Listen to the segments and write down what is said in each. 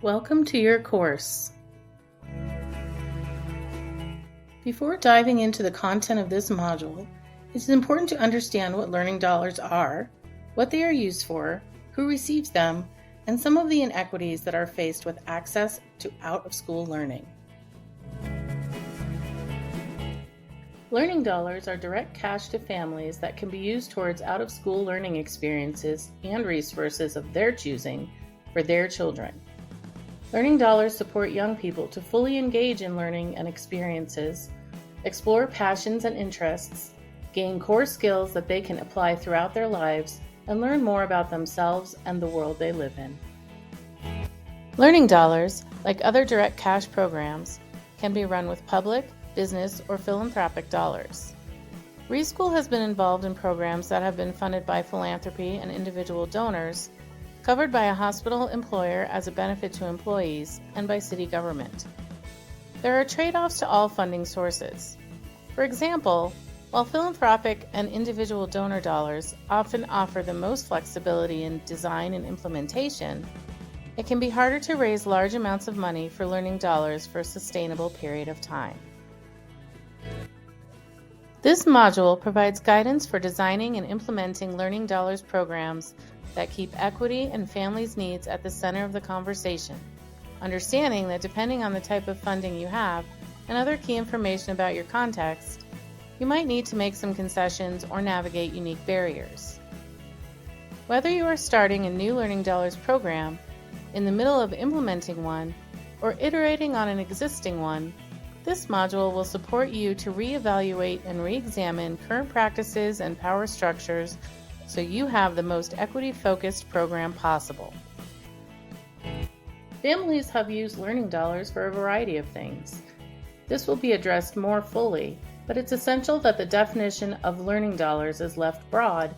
Welcome to your course. Before diving into the content of this module, it is important to understand what learning dollars are, what they are used for, who receives them, and some of the inequities that are faced with access to out-of-school learning. Learning dollars are direct cash to families that can be used towards out-of-school learning experiences and resources of their choosing for their children. Learning dollars support young people to fully engage in learning and experiences, explore passions and interests, gain core skills that they can apply throughout their lives, and learn more about themselves and the world they live in. Learning dollars, like other direct cash programs, can be run with public, business, or philanthropic dollars. Reschool has been involved in programs that have been funded by philanthropy and individual donors, covered by a hospital employer as a benefit to employees, and by city government. There are trade-offs to all funding sources. For example, while philanthropic and individual donor dollars often offer the most flexibility in design and implementation, it can be harder to raise large amounts of money for learning dollars for a sustainable period of time. This module provides guidance for designing and implementing learning dollars programs that keep equity and families' needs at the center of the conversation, understanding that depending on the type of funding you have and other key information about your context, you might need to make some concessions or navigate unique barriers. Whether you are starting a new Learning Dollars program, in the middle of implementing one, or iterating on an existing one, this module will support you to reevaluate and re-examine current practices and power structures so you have the most equity-focused program possible. Families have used learning dollars for a variety of things. This will be addressed more fully, but it's essential that the definition of learning dollars is left broad,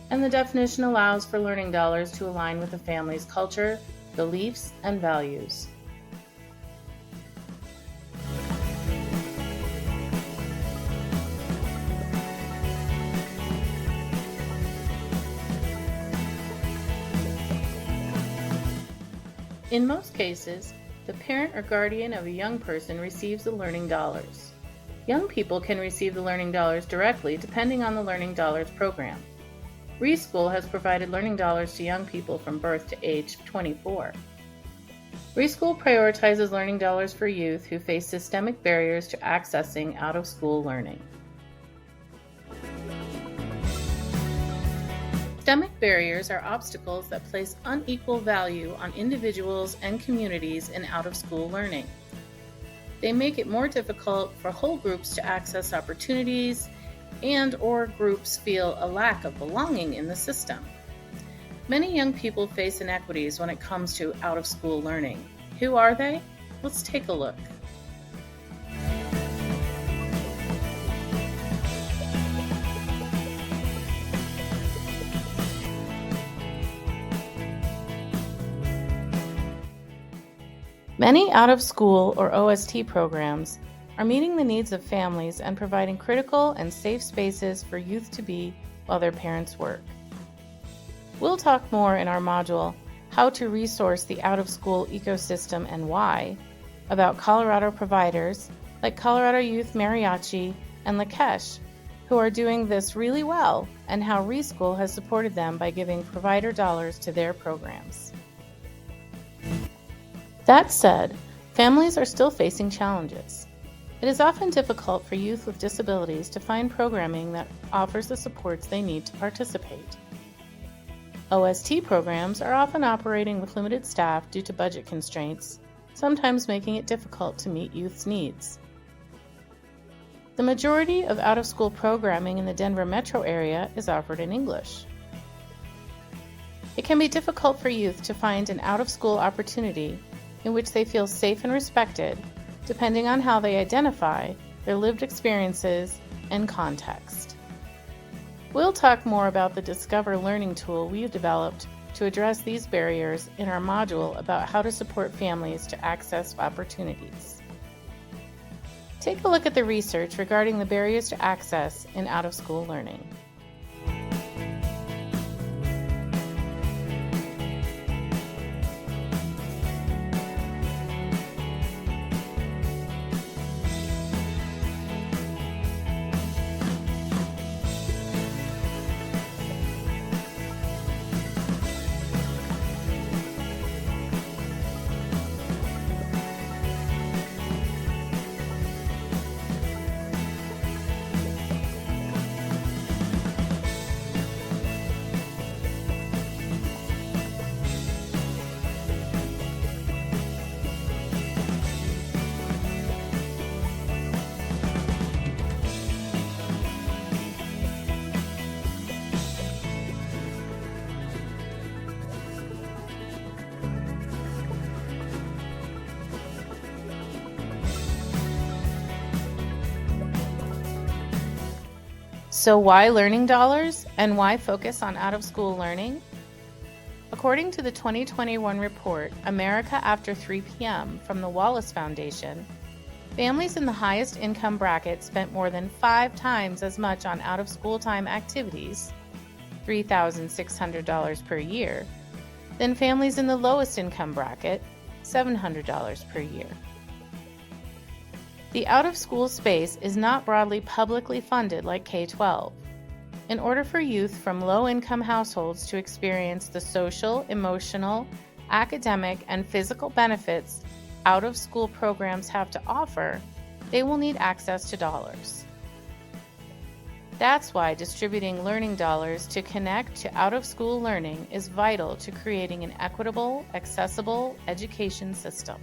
and the definition allows for learning dollars to align with the family's culture, beliefs, and values. In most cases, the parent or guardian of a young person receives the learning dollars. Young people can receive the learning dollars directly depending on the learning dollars program. Reschool has provided learning dollars to young people from birth to age 24. Reschool prioritizes learning dollars for youth who face systemic barriers to accessing out-of-school learning. Systemic barriers are obstacles that place unequal value on individuals and communities in out-of-school learning. They make it more difficult for whole groups to access opportunities and/or groups feel a lack of belonging in the system. Many young people face inequities when it comes to out-of-school learning. Who are they? Let's take a look. Many out-of-school or OST programs are meeting the needs of families and providing critical and safe spaces for youth to be while their parents work. We'll talk more in our module, How to Resource the Out-of-School Ecosystem and Why, about Colorado providers like Colorado Youth Mariachi and Lakesh, who are doing this really well, and how Reschool has supported them by giving provider dollars to their programs. That said, families are still facing challenges. It is often difficult for youth with disabilities to find programming that offers the supports they need to participate. OST programs are often operating with limited staff due to budget constraints, sometimes making it difficult to meet youth's needs. The majority of out-of-school programming in the Denver metro area is offered in English. It can be difficult for youth to find an out-of-school opportunity in which they feel safe and respected, depending on how they identify, their lived experiences, and context. We'll talk more about the Discover Learning tool we've developed to address these barriers in our module about how to support families to access opportunities. Take a look at the research regarding the barriers to access in out-of-school learning. So why learning dollars and why focus on out-of-school learning? According to the 2021 report, America After 3 p.m. from the Wallace Foundation, families in the highest income bracket spent more than 5 times as much on out-of-school time activities, $3,600 per year, than families in the lowest income bracket, $700 per year. The out-of-school space is not broadly publicly funded like K-12. In order for youth from low-income households to experience the social, emotional, academic, and physical benefits out-of-school programs have to offer, they will need access to dollars. That's why distributing learning dollars to connect to out-of-school learning is vital to creating an equitable, accessible education system.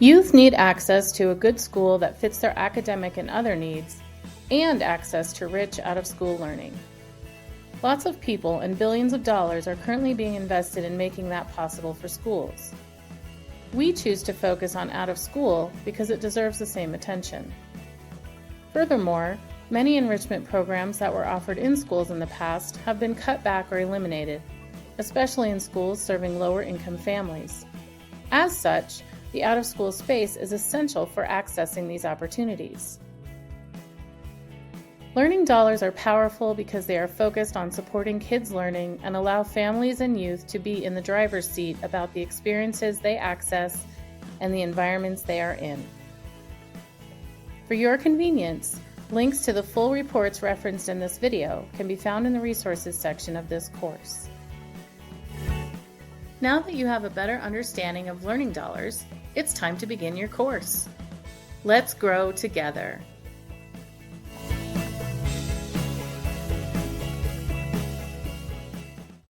Youth need access to a good school that fits their academic and other needs, and access to rich out-of-school learning. Lots of people and billions of dollars are currently being invested in making that possible for schools. We choose to focus on out-of-school because it deserves the same attention. Furthermore, many enrichment programs that were offered in schools in the past have been cut back or eliminated, especially in schools serving lower-income families. As such, the out-of-school space is essential for accessing these opportunities. Learning dollars are powerful because they are focused on supporting kids' learning and allow families and youth to be in the driver's seat about the experiences they access and the environments they are in. For your convenience, links to the full reports referenced in this video can be found in the resources section of this course. Now that you have a better understanding of learning dollars, it's time to begin your course. Let's grow together.